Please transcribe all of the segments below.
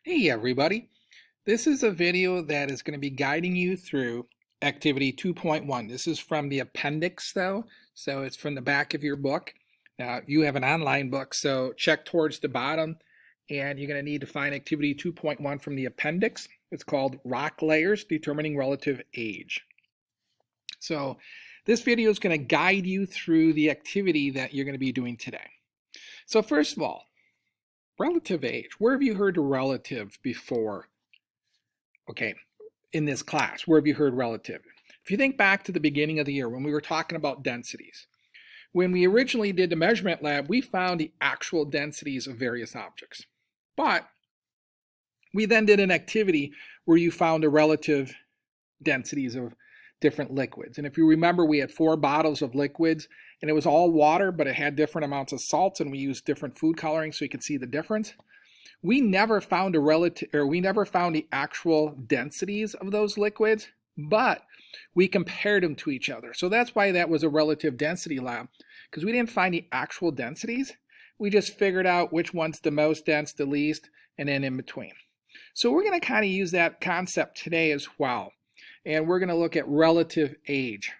Hey everybody, this is a video that is going to be guiding you through activity 2.1. This is from the appendix though, so it's from the back of your book. Now you have an online book, so check towards the bottom and you're going to need to find activity 2.1 from the appendix. It's called Rock Layers Determining Relative Age. So this video is going to guide you through the activity that you're going to be doing today. So first of all, relative age. Where have you heard relative before? Okay, in this class, where have you heard relative? If you think back to the beginning of the year when we were talking about densities, when we originally did the measurement lab, we found the actual densities of various objects. But we then did an activity where you found the relative densities of different liquids. And if you remember, we had 4 bottles of liquids and it was all water, but it had different amounts of salts and we used different food coloring so you could see the difference. We never found the actual densities of those liquids, but we compared them to each other. So that's why that was a relative density lab, because we didn't find the actual densities. We just figured out which one's the most dense, the least, and then in between. So we're going to kind of use that concept today as well. And we're going to look at relative age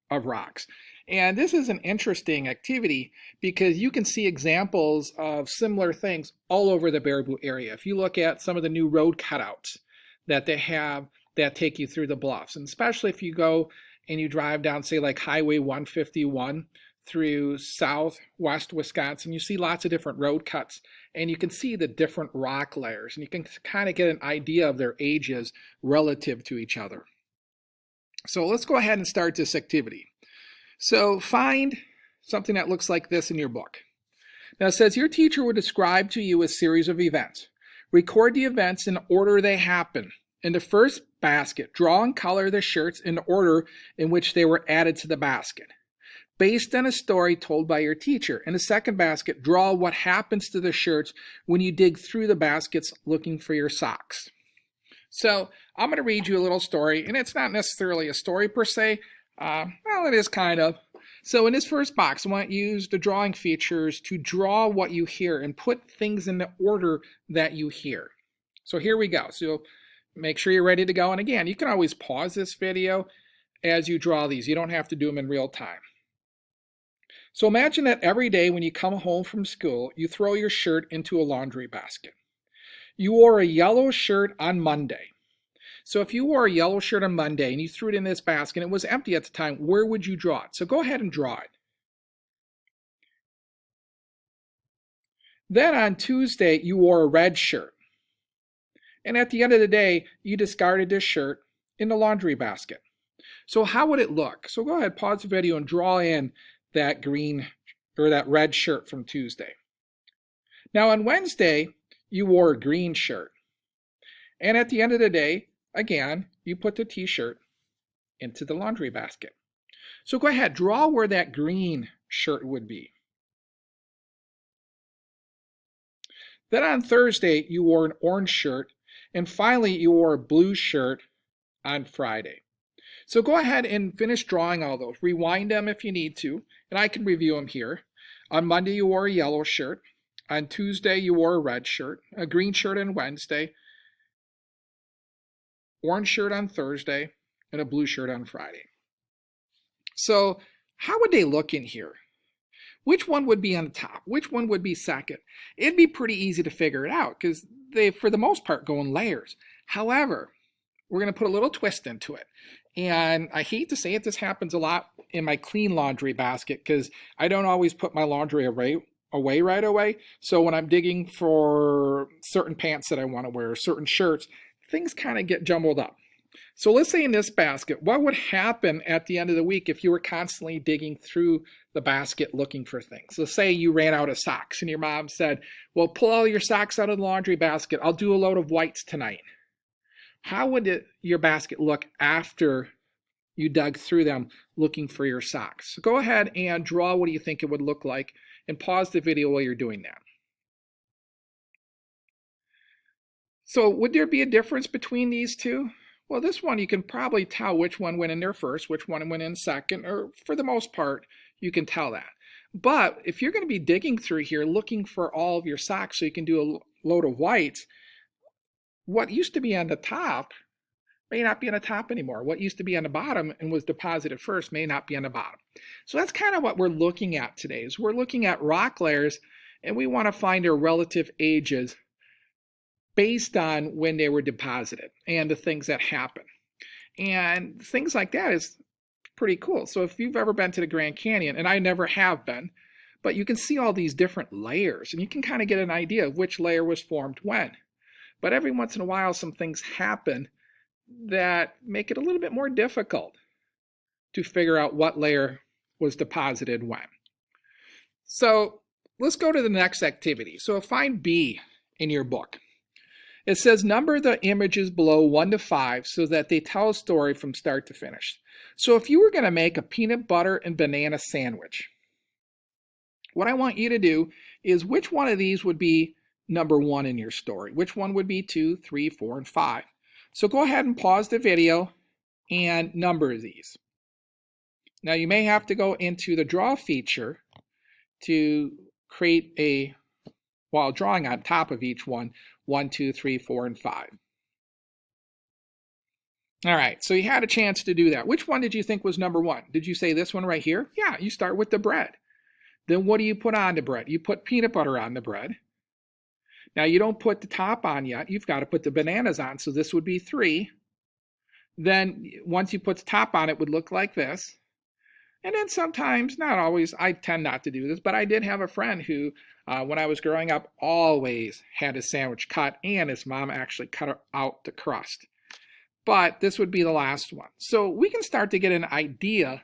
of rocks. And this is an interesting activity because you can see examples of similar things all over the Baraboo area. If you look at some of the new road cutouts that they have that take you through the bluffs, and especially if you go and you drive down, say, like Highway 151 through southwest Wisconsin, you see lots of different road cuts and you can see the different rock layers and you can kind of get an idea of their ages relative to each other. So let's go ahead and start this activity. So find something that looks like this in your book. Now it says your teacher will describe to you a series of events. Record the events in order they happen. In the first basket, draw and color the shirts in the order in which they were added to the basket, based on a story told by your teacher. In the second basket, draw what happens to the shirts when you dig through the baskets looking for your socks. So I'm going to read you a little story, and it's not necessarily a story per se. Well, it is kind of. So in this first box, I want you to use the drawing features to draw what you hear and put things in the order that you hear. So here we go. So make sure you're ready to go. And again, you can always pause this video as you draw these. You don't have to do them in real time. So imagine that every day when you come home from school, you throw your shirt into a laundry basket. You wore a yellow shirt on Monday. So if you wore a yellow shirt on Monday and you threw it in this basket and it was empty at the time, where would you draw it? So go ahead and draw it. Then on Tuesday, you wore a red shirt. And at the end of the day, you discarded this shirt in the laundry basket. So how would it look? So go ahead, pause the video and draw in that green or that red shirt from Tuesday. Now on Wednesday, you wore a green shirt. And at the end of the day, again, you put the t-shirt into the laundry basket. So go ahead, draw where that green shirt would be. Then on Thursday, you wore an orange shirt. And finally, you wore a blue shirt on Friday. So go ahead and finish drawing all those. Rewind them if you need to, and I can review them here. On Monday, you wore a yellow shirt. On Tuesday, you wore a red shirt, a green shirt on Wednesday, orange shirt on Thursday, and a blue shirt on Friday. So how would they look in here? Which one would be on the top? Which one would be second? It'd be pretty easy to figure it out because they, for the most part, go in layers. However, we're going to put a little twist into it. And I hate to say it, this happens a lot in my clean laundry basket because I don't always put my laundry away right away. So when I'm digging for certain pants that I want to wear, certain shirts, things kind of get jumbled up. So let's say in this basket, what would happen at the end of the week if you were constantly digging through the basket looking for things? Let's say you ran out of socks and your mom said, well, pull all your socks out of the laundry basket. I'll do a load of whites tonight. How would your basket look after you dug through them looking for your socks? So go ahead and draw what do you think it would look like and pause the video while you're doing that. So would there be a difference between these two? Well, this one you can probably tell which one went in there first, which one went in second, or for the most part, you can tell that. But if you're going to be digging through here looking for all of your socks so you can do a load of whites, what used to be on the top may not be on the top anymore. What used to be on the bottom and was deposited first may not be on the bottom. So that's kind of what we're looking at today. Is we're looking at rock layers, and we want to find their relative ages based on when they were deposited and the things that happen. And things like that is pretty cool. So if you've ever been to the Grand Canyon, and I never have been, but you can see all these different layers, and you can kind of get an idea of which layer was formed when. But every once in a while, some things happen that make it a little bit more difficult to figure out what layer was deposited when. So let's go to the next activity. So find B in your book. It says number the images below 1 to 5 so that they tell a story from start to finish. So if you were going to make a peanut butter and banana sandwich, what I want you to do is which one of these would be number 1 in your story? Which one would be 2, 3, 4, and 5? So go ahead and pause the video and number these. Now you may have to go into the draw feature to create a, while drawing on top of each one, 1, 2, 3, 4, and 5. All right, so you had a chance to do that. Which one did you think was number 1? Did you say this one right here? Yeah, you start with the bread. Then what do you put on the bread? You put peanut butter on the bread. Now you don't put the top on yet. You've got to put the bananas on, so this would be 3. Then once you put the top on, it would look like this. And then sometimes, not always, I tend not to do this, but I did have a friend who, when I was growing up, always had his sandwich cut, and his mom actually cut out the crust. But this would be the last one. So we can start to get an idea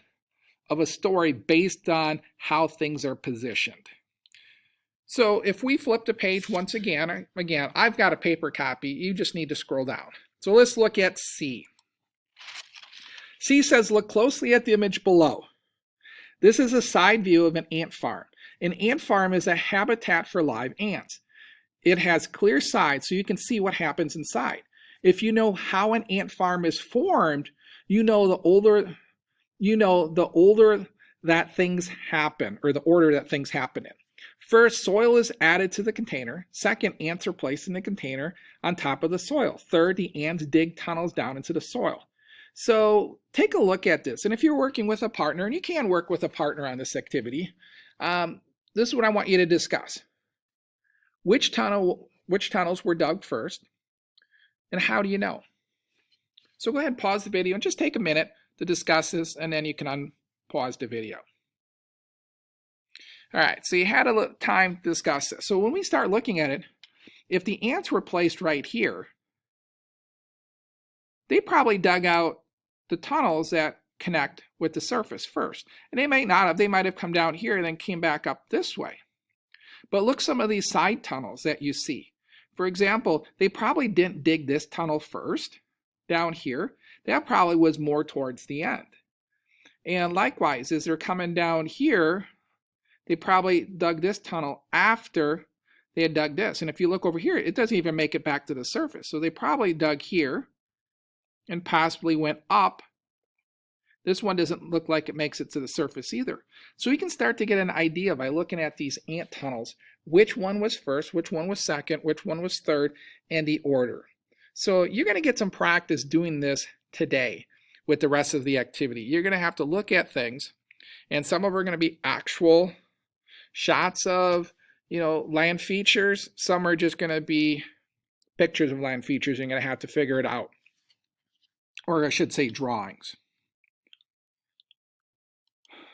of a story based on how things are positioned. So if we flip the page once again, I've got a paper copy. You just need to scroll down. So let's look at C. C says, look closely at the image below. This is a side view of an ant farm. An ant farm is a habitat for live ants. It has clear sides so you can see what happens inside. If you know how an ant farm is formed, you know the older that things happen, or the order that things happen in. First, soil is added to the container. Second, ants are placed in the container on top of the soil. Third, the ants dig tunnels down into the soil. So take a look at this. And if you're working with a partner, and you can work with a partner on this activity, this is what I want you to discuss. Which tunnels were dug first, and how do you know? So go ahead and pause the video and just take a minute to discuss this, and then you can unpause the video. All right, so you had a time to discuss this. So when we start looking at it, if the ants were placed right here, they probably dug out the tunnels that connect with the surface first. And they might not have. They might have come down here and then came back up this way. But look some of these side tunnels that you see. For example, they probably didn't dig this tunnel first down here. That probably was more towards the end. And likewise, as they're coming down here, they probably dug this tunnel after they had dug this. And if you look over here, it doesn't even make it back to the surface. So they probably dug here and possibly went up. This one doesn't look like it makes it to the surface either. So we can start to get an idea by looking at these ant tunnels, which one was first, which one was second, which one was third, and the order. So you're going to get some practice doing this today with the rest of the activity. You're going to have to look at things, and some of them are going to be actual shots of, land features. Some are just going to be pictures of land features. You're going to have to figure it out. Or I should say drawings.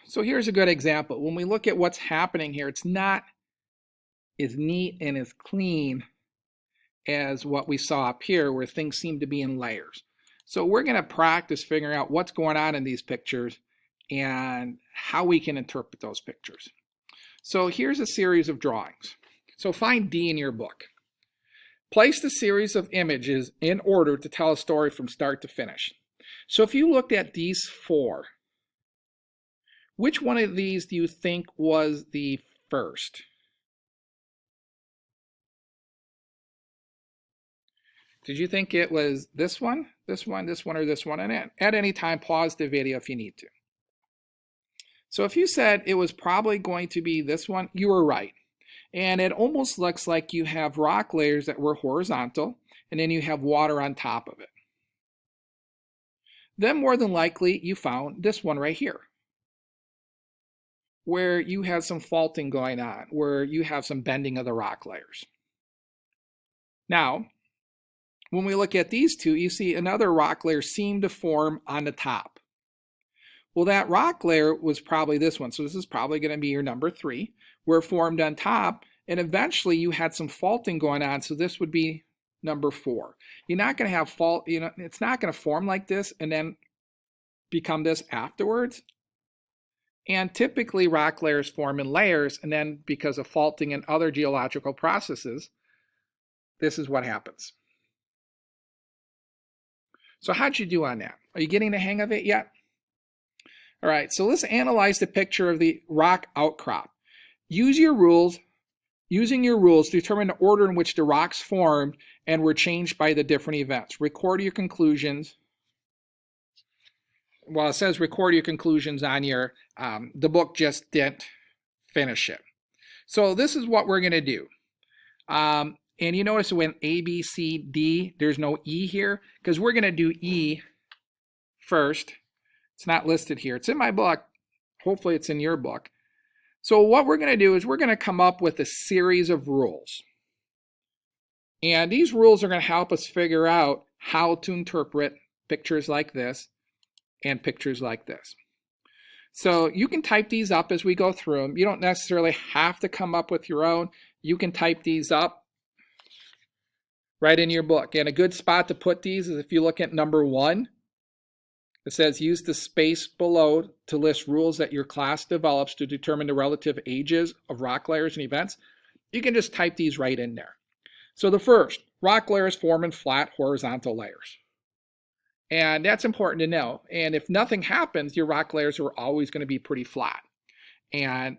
So here's a good example. When we look at what's happening here, it's not as neat and as clean as what we saw up here, where things seem to be in layers. So we're going to practice figuring out what's going on in these pictures and how we can interpret those pictures. So here's a series of drawings. So find D in your book. Place the series of images in order to tell a story from start to finish. So if you looked at these 4, which one of these do you think was the first? Did you think it was this one, this one, this one, or this one? And at any time, pause the video if you need to. So if you said it was probably going to be this one, you were right. And it almost looks like you have rock layers that were horizontal, and then you have water on top of it. Then more than likely you found this one right here, where you have some faulting going on, where you have some bending of the rock layers. Now, when we look at these two, you see another rock layer seem to form on the top. Well, that rock layer was probably this one, so this is probably going to be your number 3, where it formed on top, and eventually you had some faulting going on, so this would be number 4. You're not going to have fault, it's not going to form like this and then become this afterwards. And typically rock layers form in layers, and then because of faulting and other geological processes, this is what happens. So how'd you do on that? Are you getting the hang of it yet? All right, so let's analyze the picture of the rock outcrop. Using your rules, determine the order in which the rocks formed and were changed by the different events. Record your conclusions. Well, it says record your conclusions on your, the book just didn't finish it. So this is what we're going to do. And you notice when A, B, C, D, there's no E here, because we're going to do E first. It's not listed here. It's in my book. Hopefully it's in your book. So what we're going to do is we're going to come up with a series of rules. And these rules are going to help us figure out how to interpret pictures like this and pictures like this. So you can type these up as we go through them. You don't necessarily have to come up with your own. You can type these up right in your book. And a good spot to put these is if you look at number 1. It says use the space below to list rules that your class develops to determine the relative ages of rock layers and events. You can just type these right in there. So the first, rock layers form in flat horizontal layers. And that's important to know. And if nothing happens, your rock layers are always going to be pretty flat. And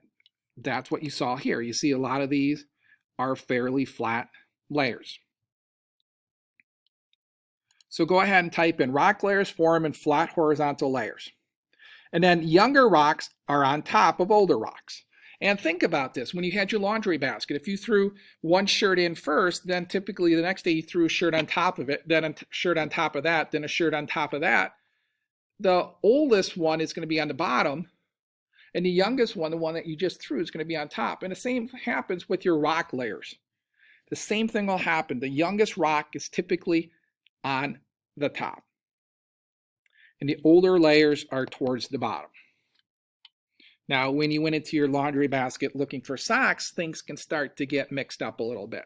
that's what you saw here. You see a lot of these are fairly flat layers. So go ahead and type in rock layers form in flat horizontal layers. And then younger rocks are on top of older rocks. And think about this. When you had your laundry basket, if you threw one shirt in first, then typically the next day you threw a shirt on top of it, then a shirt on top of that, then a shirt on top of that. The oldest one is going to be on the bottom, and the youngest one, the one that you just threw, is going to be on top. And the same happens with your rock layers. The same thing will happen. The youngest rock is typically on the top, and the older layers are towards the bottom. Now, when you went into your laundry basket looking for socks, things can start to get mixed up a little bit,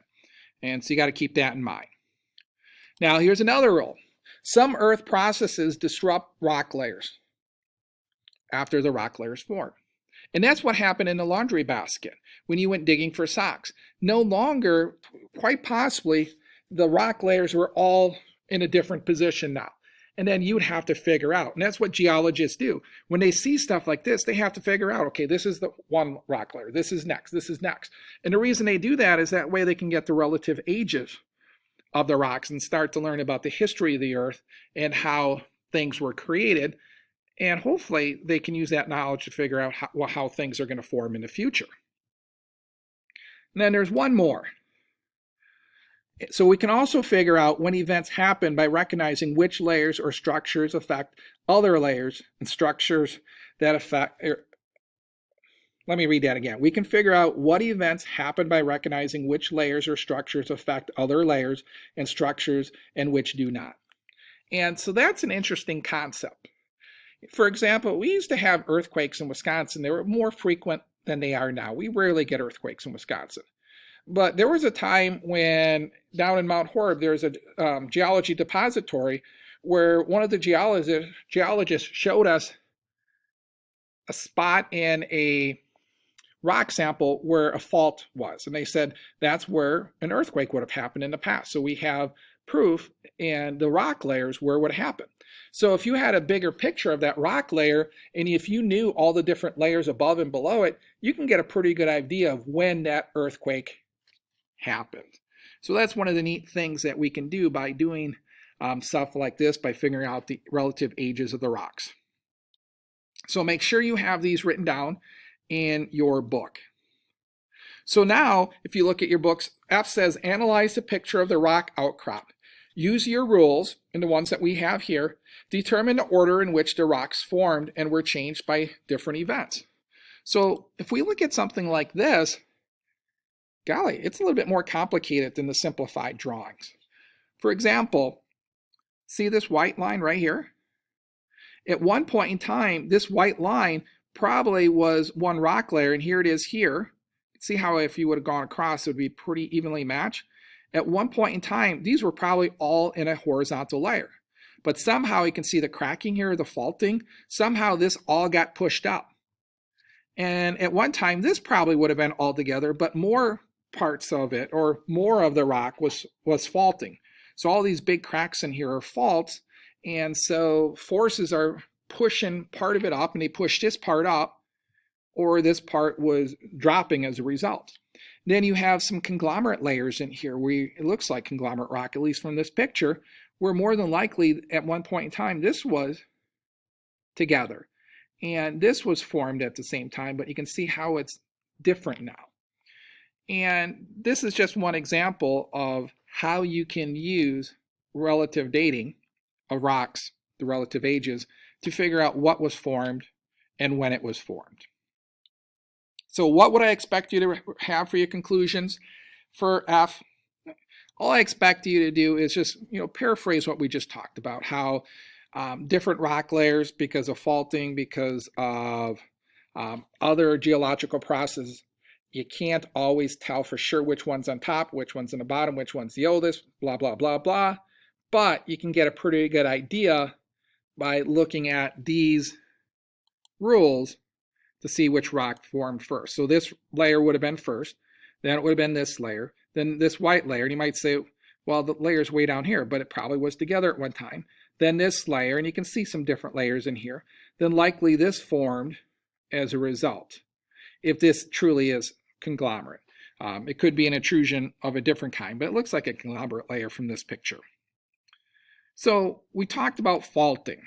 and so you got to keep that in mind. Now, here's another rule. Some earth processes disrupt rock layers after the rock layers form. And that's what happened in the laundry basket when you went digging for socks. No longer, quite possibly, the rock layers were all in a different position now. And then you would have to figure out, and that's what geologists do. When they see stuff like this, they have to figure out, okay, this is the one rock layer, this is next, this is next. And the reason they do that is that way they can get the relative ages of the rocks and start to learn about the history of the earth and how things were created. And hopefully they can use that knowledge to figure out how things are going to form in the future. And then there's one more. So we can also figure out when events happen by recognizing which layers or structures affect other layers and structures that affect. Let me read that again. We can figure out what events happen by recognizing which layers or structures affect other layers and structures and which do not. And so that's an interesting concept. For example, we used to have earthquakes in Wisconsin. They were more frequent than they are now. We rarely get earthquakes in Wisconsin. But there was a time when down in Mount Horeb, there was a geology depository where one of the geologists showed us a spot in a rock sample where a fault was. And they said that's where an earthquake would have happened in the past. So we have proof in the rock layers where it would happen. So if you had a bigger picture of that rock layer, and if you knew all the different layers above and below it, you can get a pretty good idea of when that earthquake happened. So that's one of the neat things that we can do by doing stuff like this, by figuring out the relative ages of the rocks. So make sure you have these written down in your book. So now, if you look at your books, F says analyze the picture of the rock outcrop. Use your rules, and the ones that we have here, determine the order in which the rocks formed and were changed by different events. So if we look at something like this, golly, it's a little bit more complicated than the simplified drawings. For example, see this white line right here? At one point in time, this white line probably was one rock layer, and here it is here. See how if you would have gone across, it would be pretty evenly matched. At one point in time, these were probably all in a horizontal layer. But somehow you can see the cracking here, the faulting. Somehow this all got pushed up. And at one time, this probably would have been all together, but more parts of it, or more of the rock was faulting. So all these big cracks in here are faults. And so forces are pushing part of it up, and they push this part up, or this part was dropping as a result. Then you have some conglomerate layers in here where it looks like conglomerate rock, at least from this picture, where more than likely at one point in time this was together. And this was formed at the same time, but you can see how it's different now. And this is just one example of how you can use relative dating of rocks, the relative ages, to figure out what was formed and when it was formed. So what would I expect you to have for your conclusions for F? All I expect you to do is just, paraphrase what we just talked about, how different rock layers, because of faulting, because of other geological processes, you can't always tell for sure which one's on top, which one's on the bottom, which one's the oldest, blah, blah, blah, blah. But you can get a pretty good idea by looking at these rules to see which rock formed first. So this layer would have been first, then it would have been this layer, then this white layer, and you might say, well, the layer's way down here, but it probably was together at one time. Then this layer, and you can see some different layers in here. Then likely this formed as a result, if this truly is conglomerate. It could be an intrusion of a different kind, but it looks like a conglomerate layer from this picture. So we talked about faulting.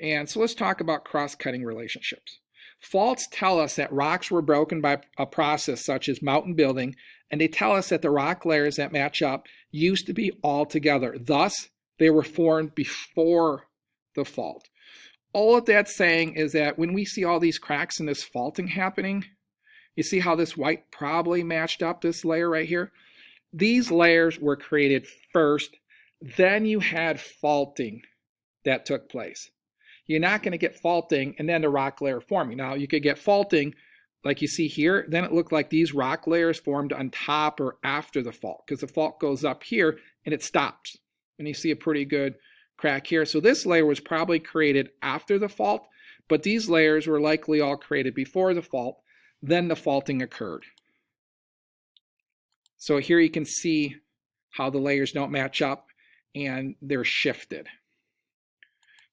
And so let's talk about cross-cutting relationships. Faults tell us that rocks were broken by a process such as mountain building, and they tell us that the rock layers that match up used to be all together. Thus, they were formed before the fault. All of that's saying is that when we see all these cracks and this faulting happening, you see how this white probably matched up this layer right here? These layers were created first, then you had faulting that took place. You're not going to get faulting and then the rock layer forming. Now, you could get faulting like you see here. Then it looked like these rock layers formed on top or after the fault, because the fault goes up here and it stops. And you see a pretty good crack here. So this layer was probably created after the fault, but these layers were likely all created before the fault. Then the faulting occurred. So here you can see how the layers don't match up and they're shifted.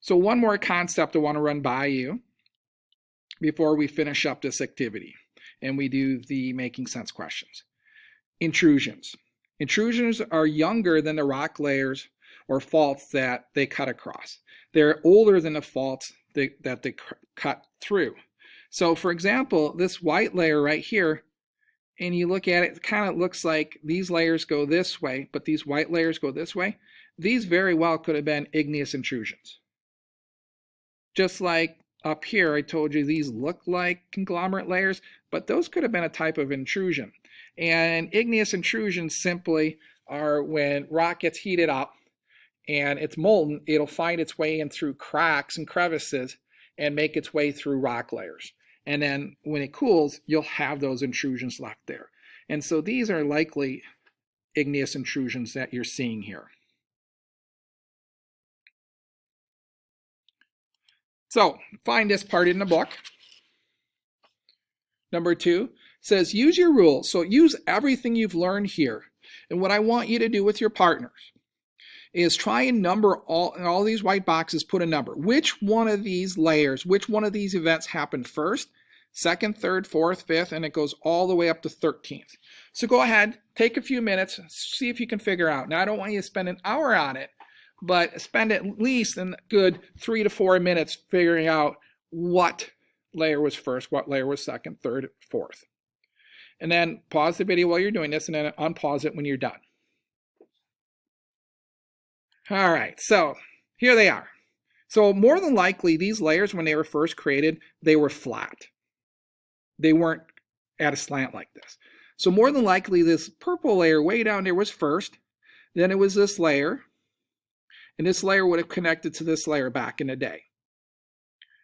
So one more concept I want to run by you before we finish up this activity and we do the making sense questions. Intrusions. Intrusions are younger than the rock layers or faults that they cut across. They're older than the faults that they cut through. So for example, this white layer right here, and you look at it, it kind of looks like these layers go this way, but these white layers go this way. These very well could have been igneous intrusions. Just like up here, I told you these look like conglomerate layers, but those could have been a type of intrusion. And igneous intrusions simply are when rock gets heated up and it's molten, it'll find its way in through cracks and crevices and make its way through rock layers. And then when it cools, you'll have those intrusions left there. And so these are likely igneous intrusions that you're seeing here. So find this part in the book. Number 2 says use your rules. So use everything you've learned here. And what I want you to do with your partners is try and number all these white boxes, put a number. Which one of these layers, which one of these events happened first, second, third, fourth, fifth, and it goes all the way up to 13th. So go ahead, take a few minutes, see if you can figure out. Now I don't want you to spend an hour on it, but spend at least a good 3 to 4 minutes figuring out what layer was first, what layer was second, third, fourth. And then pause the video while you're doing this and then unpause it when you're done. All right, so here they are. So more than likely, these layers, when they were first created, they were flat. They weren't at a slant like this. So more than likely, this purple layer way down there was first. Then it was this layer. And this layer would have connected to this layer back in the day.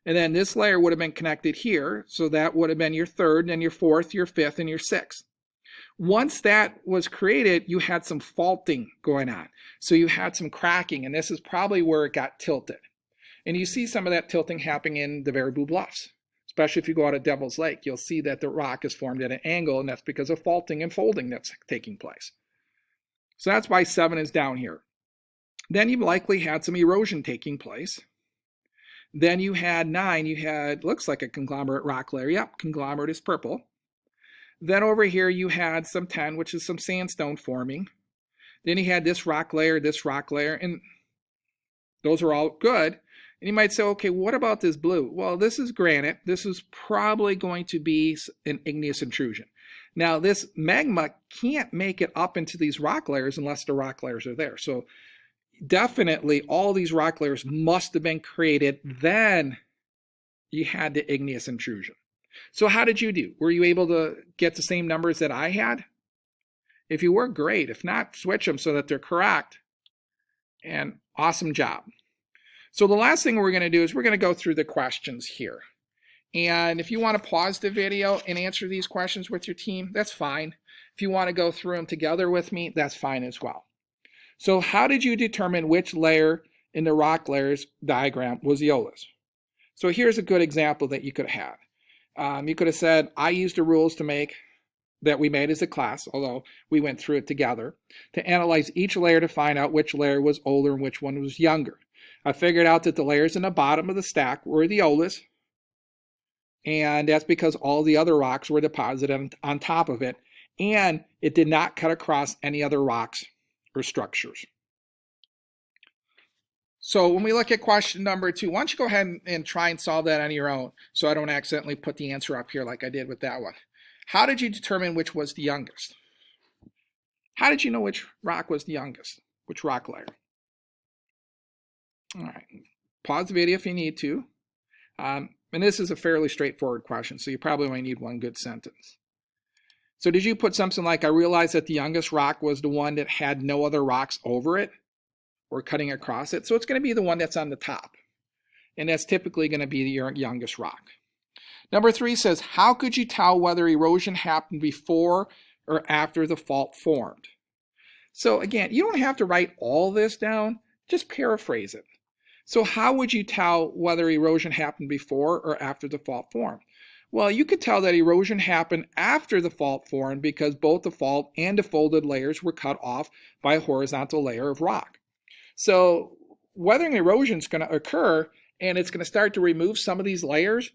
And then this layer would have been connected here. So that would have been your third, and your fourth, your fifth, and your sixth. Once that was created, you had some faulting going on. So you had some cracking, and this is probably where it got tilted. And you see some of that tilting happening in the Baraboo Bluffs. Especially if you go out of Devil's Lake, you'll see that the rock is formed at an angle, and that's because of faulting and folding that's taking place. So that's why 7 is down here. Then you likely had some erosion taking place. Then you had 9, you had, looks like a conglomerate rock layer. Yep, conglomerate is purple. Then over here you had some 10, which is some sandstone forming. Then you had this rock layer, and those are all good. And you might say, okay, what about this blue? Well, this is granite. This is probably going to be an igneous intrusion. Now, this magma can't make it up into these rock layers unless the rock layers are there. So definitely all these rock layers must have been created. Then you had the igneous intrusion. So how did you do? Were you able to get the same numbers that I had? If you were, great. If not, switch them so that they're correct. And awesome job. So the last thing we're going to do is we're going to go through the questions here. And if you want to pause the video and answer these questions with your team, that's fine. If you want to go through them together with me, that's fine as well. So how did you determine which layer in the rock layers diagram was the Eolus? So here's a good example that you could have had. You could have said, I used the rules that we made as a class, although we went through it together, to analyze each layer to find out which layer was older and which one was younger. I figured out that the layers in the bottom of the stack were the Eolus, and that's because all the other rocks were deposited on top of it, and it did not cut across any other rocks or structures. So when we look at question number 2, why don't you go ahead and try and solve that on your own so I don't accidentally put the answer up here like I did with that one. How did you determine which was the youngest? How did you know which rock was the youngest? Which rock layer? All right, pause the video if you need to. And this is a fairly straightforward question, so you probably only need one good sentence. So did you put something like, I realized that the youngest rock was the one that had no other rocks over it or cutting across it? So it's going to be the one that's on the top. And that's typically going to be your youngest rock. Number 3 says, how could you tell whether erosion happened before or after the fault formed? So again, you don't have to write all this down, just paraphrase it. So how would you tell whether erosion happened before or after the fault formed? Well, you could tell that erosion happened after the fault formed because both the fault and the folded layers were cut off by a horizontal layer of rock. So weathering erosion is going to occur, and it's going to start to remove some of these layers,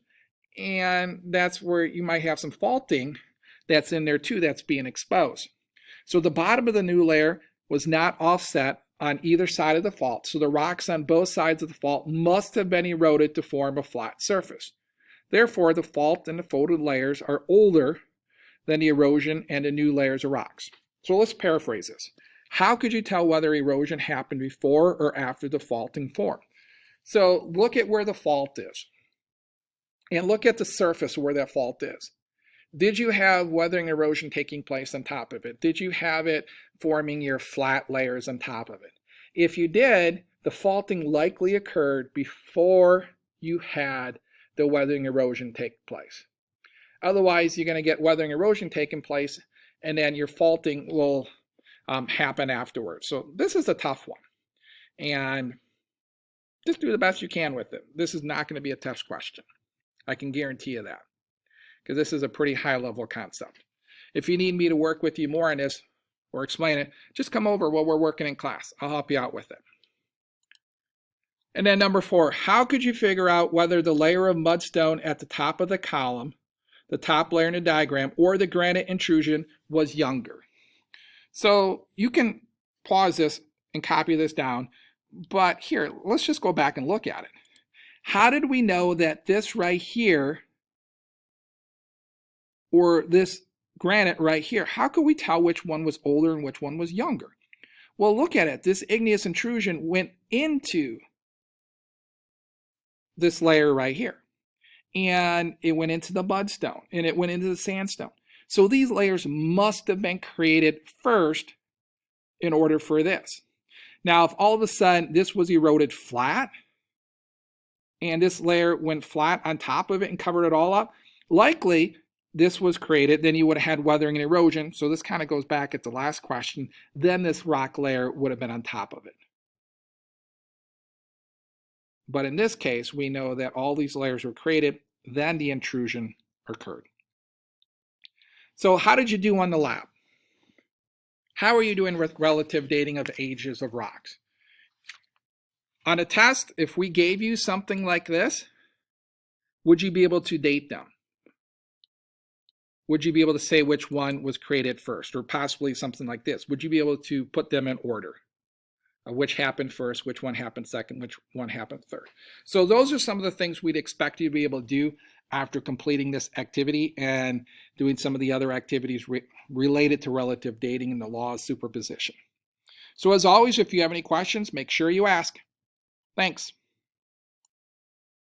and that's where you might have some faulting that's in there too that's being exposed. So the bottom of the new layer was not offset on either side of the fault, so the rocks on both sides of the fault must have been eroded to form a flat surface. Therefore, the fault and the folded layers are older than the erosion and the new layers of rocks. So let's paraphrase this. How could you tell whether erosion happened before or after the faulting formed? So look at where the fault is, and look at the surface where that fault is. Did you have weathering erosion taking place on top of it? Did you have it forming your flat layers on top of it? If you did, the faulting likely occurred before you had the weathering erosion take place. Otherwise, you're going to get weathering erosion taking place, and then your faulting will happen afterwards. So this is a tough one, and just do the best you can with it. This is not going to be a test question. I can guarantee you that, because this is a pretty high-level concept. If you need me to work with you more on this or explain it, just come over while we're working in class. I'll help you out with it. And then number 4, how could you figure out whether the layer of mudstone at the top of the column, the top layer in the diagram, or the granite intrusion was younger? So you can pause this and copy this down, but here, let's just go back and look at it. How did we know that this right here, or this granite right here. How could we tell which one was older and which one was younger? Well, look at it. This igneous intrusion went into this layer right here. And it went into the mudstone, and it went into the sandstone. So these layers must have been created first in order for this. Now, if all of a sudden this was eroded flat, and this layer went flat on top of it and covered it all up, likely this was created, then you would have had weathering and erosion. So this kind of goes back at the last question. Then this rock layer would have been on top of it. But in this case, we know that all these layers were created, then the intrusion occurred. So how did you do on the lab? How are you doing with relative dating of ages of rocks? On a test, if we gave you something like this, would you be able to date them? Would you be able to say which one was created first, or possibly something like this? Would you be able to put them in order? Which happened first, which one happened second, which one happened third. So those are some of the things we'd expect you to be able to do after completing this activity and doing some of the other activities related to relative dating and the law of superposition. So as always, if you have any questions, make sure you ask. Thanks.